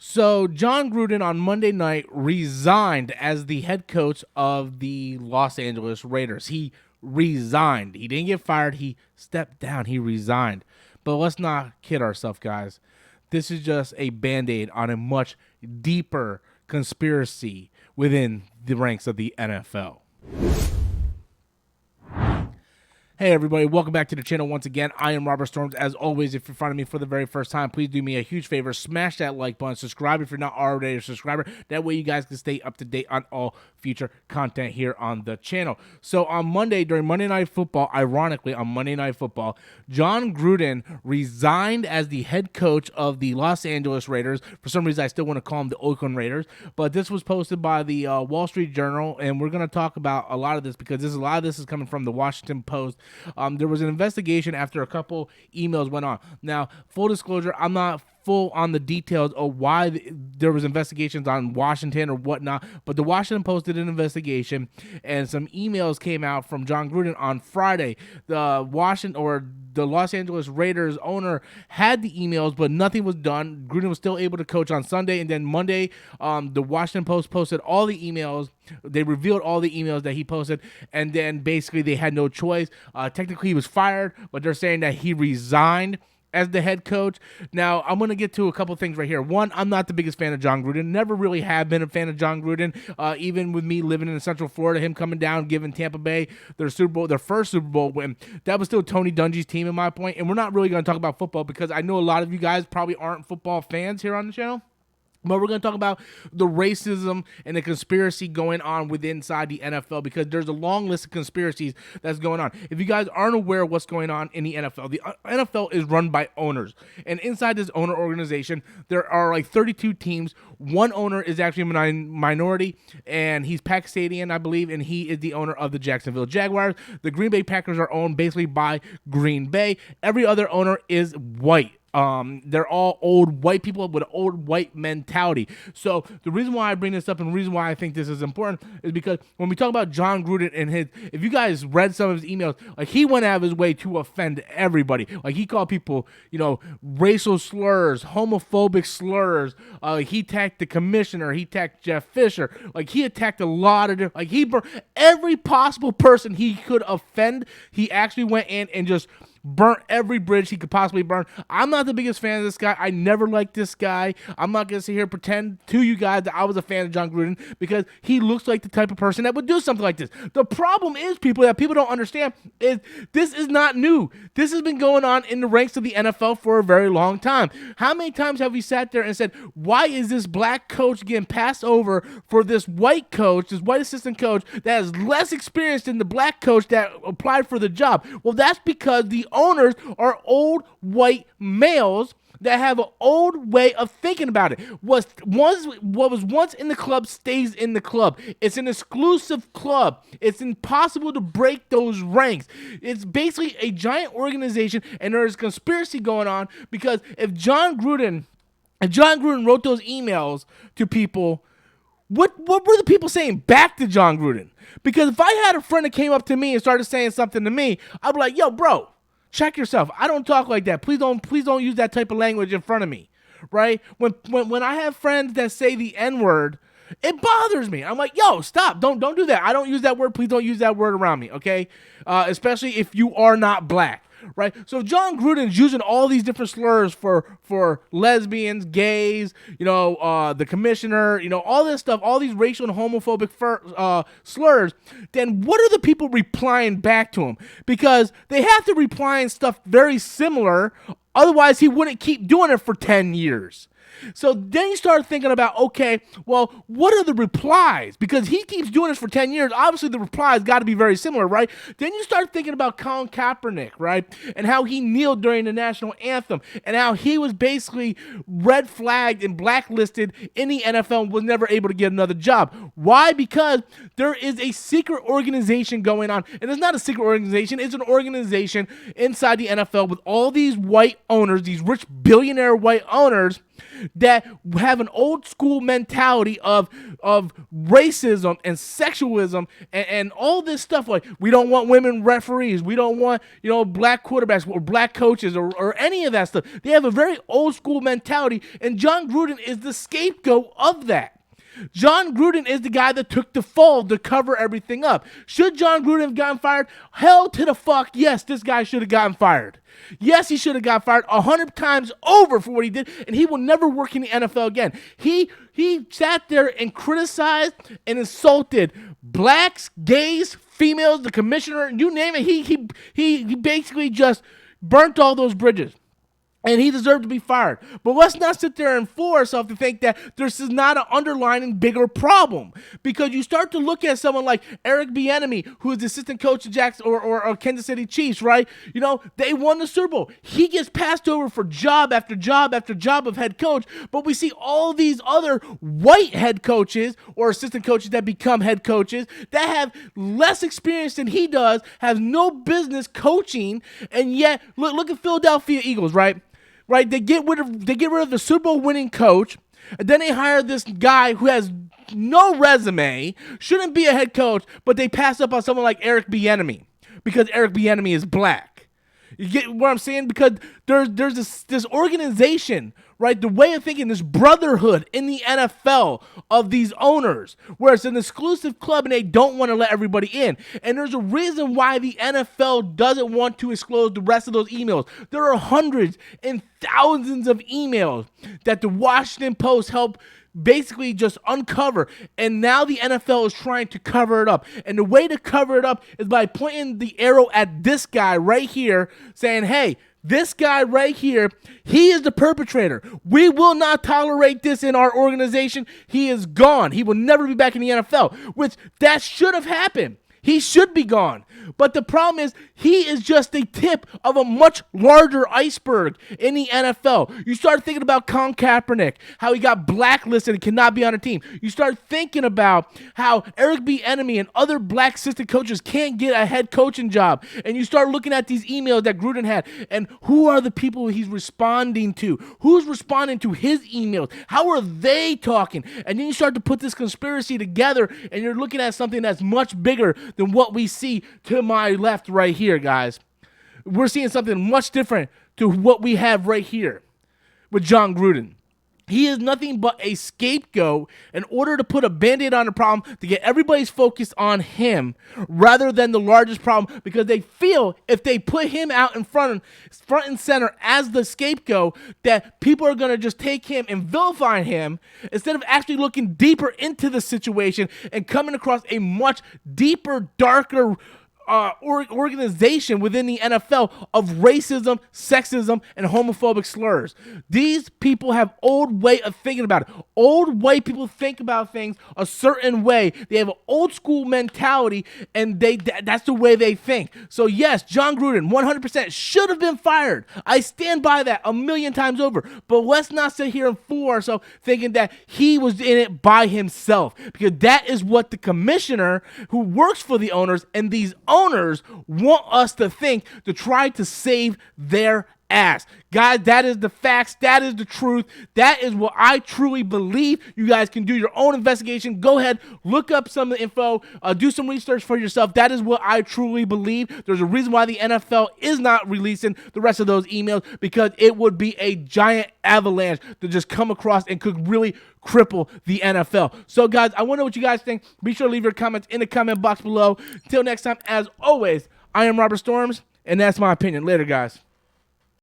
So Jon Gruden on Monday night resigned as the head coach of the Los Angeles Raiders. He resigned. He didn't get fired. He stepped down. He resigned. But let's not kid ourselves, guys. This is just a Band-Aid on a much deeper conspiracy within the ranks of the NFL. Hey everybody, welcome back to the channel once again. I am Robert Storms. As always, if you're finding me for the very first time, please do me a huge favor. Smash that like button. Subscribe if you're not already a subscriber. That way you guys can stay up to date on all future content here on the channel. So on Monday, during Monday Night Football, ironically on Monday Night Football, Jon Gruden resigned as the head coach of the Los Angeles Raiders. For some reason, I still want to call them the Oakland Raiders. But this was posted by the Wall Street Journal, and we're going to talk about a lot of this because a lot of this is coming from the Washington Post. There was an investigation after a couple emails went on. Now, full disclosure, I'm not full on the details of why there was investigations on Washington or whatnot, but the Washington Post did an investigation, and some emails came out from Jon Gruden on Friday. The Los Angeles Raiders owner had the emails, but nothing was done. Gruden was still able to coach on Sunday, and then Monday, the Washington Post posted all the emails. They revealed all the emails that he posted, and then basically they had no choice. Technically, he was fired, but they're saying that he resigned as the head coach. Now, I'm going to get to a couple things right here. One, I'm not the biggest fan of Jon Gruden. Never really have been a fan of Jon Gruden. Even with me living in Central Florida, him coming down, giving Tampa Bay their first Super Bowl win, that was still Tony Dungy's team in my point. And we're not really going to talk about football because I know a lot of you guys probably aren't football fans here on the channel. But we're going to talk about the racism and the conspiracy going on inside the NFL because there's a long list of conspiracies that's going on. If you guys aren't aware of what's going on in the NFL is run by owners. And inside this owner organization, there are like 32 teams. One owner is actually a minority, and he's Pakistani, I believe, and he is the owner of the Jacksonville Jaguars. The Green Bay Packers are owned basically by Green Bay. Every other owner is white. They're all old white people with an old white mentality. So the reason why I bring this up and the reason why I think this is important is because when we talk about Jon Gruden and if you guys read some of his emails, like he went out of his way to offend everybody. Like he called people, racial slurs, homophobic slurs. He attacked the commissioner. He attacked Jeff Fisher. Like he attacked a lot of different, like he burned every possible person he could offend. He actually went in and just burnt every bridge he could possibly burn. I'm not the biggest fan of this guy. I never liked this guy. I'm not going to sit here and pretend to you guys that I was a fan of Jon Gruden because he looks like the type of person that would do something like this. The problem is, people don't understand is this is not new. This has been going on in the ranks of the NFL for a very long time. How many times have we sat there and said, why is this black coach getting passed over for this white coach, this white assistant coach that has less experience than the black coach that applied for the job? Well, that's because the owners are old white males that have an old way of thinking about it. What was once in the club stays in the club. It's an exclusive club. It's impossible to break those ranks. It's basically a giant organization, and there's conspiracy going on because if Jon Gruden wrote those emails to people, what were the people saying back to Jon Gruden? Because if I had a friend that came up to me and started saying something to me, I'd be like, yo, bro, check yourself. I don't talk like that. Please don't use that type of language in front of me, right? When I have friends that say the N-word, it bothers me. I'm like, yo, stop. Don't do that. I don't use that word. Please don't use that word around me, okay? Especially if you are not black. Right, so Jon Gruden's using all these different slurs for lesbians, gays, the commissioner, all this stuff, all these racial and homophobic slurs. Then what are the people replying back to him? Because they have to reply in stuff very similar. Otherwise, he wouldn't keep doing it for 10 years. So then you start thinking about, okay, well, what are the replies? Because he keeps doing this for 10 years. Obviously, the replies got to be very similar, right? Then you start thinking about Colin Kaepernick, right? And how he kneeled during the national anthem and how he was basically red flagged and blacklisted in the NFL and was never able to get another job. Why? Because there is a secret organization going on. And it's not a secret organization. It's an organization inside the NFL with all these white owners, these rich billionaire white owners that have an old school mentality of racism and sexualism and all this stuff. Like, we don't want women referees, we don't want, black quarterbacks or black coaches or any of that stuff. They have a very old school mentality, and Jon Gruden is the scapegoat of that. Jon Gruden is the guy that took the fall to cover everything up. Should Jon Gruden have gotten fired? Hell to the fuck yes, this guy should have gotten fired. Yes, he should have got fired 100 times over for what he did, and he will never work in the NFL again. He sat there and criticized and insulted blacks, gays, females, the commissioner, you name it. He basically just burnt all those bridges. And he deserved to be fired. But let's not sit there and fool ourselves to think that this is not an underlying bigger problem. Because you start to look at someone like Eric Bieniemy, who is the assistant coach of Jackson or Kansas City Chiefs, right? They won the Super Bowl. He gets passed over for job after job after job of head coach. But we see all these other white head coaches or assistant coaches that become head coaches that have less experience than he does, have no business coaching, and yet look at Philadelphia Eagles, right? Right, they get rid of the Super Bowl winning coach, and then they hire this guy who has no resume, shouldn't be a head coach, but they pass up on someone like Eric Bieniemy because Eric Bieniemy is black. You get what I'm saying? Because there's this organization, right? The way of thinking, this brotherhood in the NFL of these owners, where it's an exclusive club and they don't want to let everybody in. And there's a reason why the NFL doesn't want to disclose the rest of those emails. There are hundreds and thousands of emails that the Washington Post helped basically just uncover, and now the NFL is trying to cover it up. And the way to cover it up is by pointing the arrow at this guy right here, saying, hey, this guy right here, he is the perpetrator. We will not tolerate this in our organization. He is gone. He will never be back in the NFL, which that should have happened. He should be gone. But the problem is, he is just the tip of a much larger iceberg in the NFL. You start thinking about Colin Kaepernick, how he got blacklisted and cannot be on a team. You start thinking about how Eric Bieniemy and other black assistant coaches can't get a head coaching job. And you start looking at these emails that Gruden had, and who are the people he's responding to? Who's responding to his emails? How are they talking? And then you start to put this conspiracy together, and you're looking at something that's much bigger than what we see to my left right here, guys. We're seeing something much different to what we have right here with Jon Gruden. He is nothing but a scapegoat in order to put a Band-Aid on the problem, to get everybody's focus on him rather than the largest problem, because they feel if they put him out in front and center as the scapegoat, that people are going to just take him and vilify him instead of actually looking deeper into the situation and coming across a much deeper, darker organization within the NFL of racism, sexism, and homophobic slurs. These people have old way of thinking about it. Old white people think about things a certain way. They have an old school mentality, and that's the way they think. So yes, Jon Gruden 100% should have been fired. I stand by that a million times over. But let's not sit here and fool ourselves thinking that he was in it by himself, because that is what the commissioner who works for the owners and these owners want us to think, to try to save their ass. Guys, that is the facts. That is the truth. That is what I truly believe. You guys can do your own investigation. Go ahead, look up some of the info, do some research for yourself. That is what I truly believe. There's a reason why the NFL is not releasing the rest of those emails, because it would be a giant avalanche to just come across and could really cripple the NFL. So guys, I want to know what you guys think. Be sure to leave your comments in the comment box below. Until next time, as always, I am Robert Storms, and that's my opinion. Later, guys.